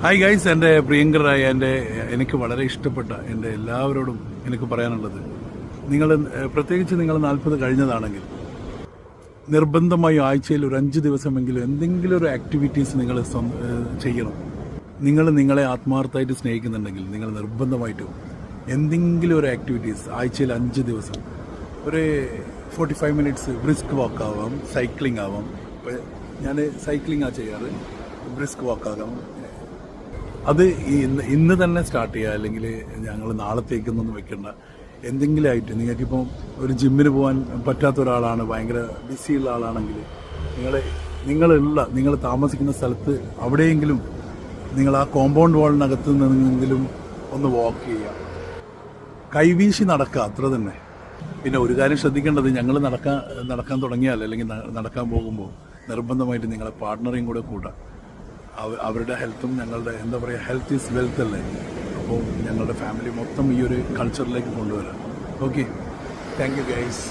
Hi guys, എൻ്റെ പ്രിയങ്കരായ എനിക്ക് വളരെ ഇഷ്ടപ്പെട്ട എൻ്റെ എല്ലാവരോടും എനിക്ക് പറയാനുള്ളത്, നിങ്ങൾ പ്രത്യേകിച്ച് നിങ്ങൾ 40 കഴിഞ്ഞതാണെങ്കിൽ നിർബന്ധമായി ആഴ്ചയിൽ ഒരു 5 ദിവസമെങ്കിലും എന്തെങ്കിലും ഒരു ആക്ടിവിറ്റീസ് നിങ്ങൾ ചെയ്യണം. നിങ്ങളെ ആത്മാർത്ഥമായിട്ട് സ്നേഹിക്കുന്നുണ്ടെങ്കിൽ നിങ്ങൾ നിർബന്ധമായിട്ടും എന്തെങ്കിലും ഒരു ആക്ടിവിറ്റീസ് ആഴ്ചയിൽ 5 ദിവസം ഒരു 45 മിനിറ്റ്സ് ബ്രിസ്ക് വാക്ക് ആവാം, സൈക്ലിംഗ് ആവാം. ഞാൻ സൈക്ലിംഗാണ് ചെയ്യാറ്. ബ്രിസ്ക് വാക്കാകാം. അത് ഇന്ന് തന്നെ സ്റ്റാർട്ട് ചെയ്യുക, അല്ലെങ്കിൽ ഞങ്ങൾ നാളത്തേക്കൊന്നും വെക്കേണ്ട. എന്തെങ്കിലും ആയിട്ട് നിങ്ങൾക്കിപ്പം ഒരു ജിമ്മിന് പോകാൻ പറ്റാത്ത ഒരാളാണ്, ഭയങ്കര ബിസിയുള്ള ആളാണെങ്കിൽ നിങ്ങൾ താമസിക്കുന്ന സ്ഥലത്ത് അവിടെയെങ്കിലും നിങ്ങൾ ആ കോമ്പൗണ്ട് വാളിനകത്ത് നിന്നെങ്കിലും ഒന്ന് വാക്ക് ചെയ്യുക, കൈവീശി നടക്കുക, അത്ര തന്നെ. പിന്നെ ഒരു കാര്യം ശ്രദ്ധിക്കേണ്ടത്, ഞങ്ങൾ നടക്കാൻ തുടങ്ങിയാൽ അല്ലെങ്കിൽ നടക്കാൻ പോകുമ്പോൾ നിർബന്ധമായിട്ട് നിങ്ങളെ പാർട്ട്ണറേയും കൂടെ കൂട്ടാം. അവരുടെ ഹെൽത്തും ഞങ്ങളുടെ എന്താ പറയുക, ഹെൽത്ത് ഈസ് വെൽത്ത് അല്ലേ. അപ്പോൾ ഞങ്ങളുടെ ഫാമിലി മൊത്തം ഈ ഒരു കൾച്ചറിലേക്ക് കൊണ്ടുവരാം. Okay, thank you guys.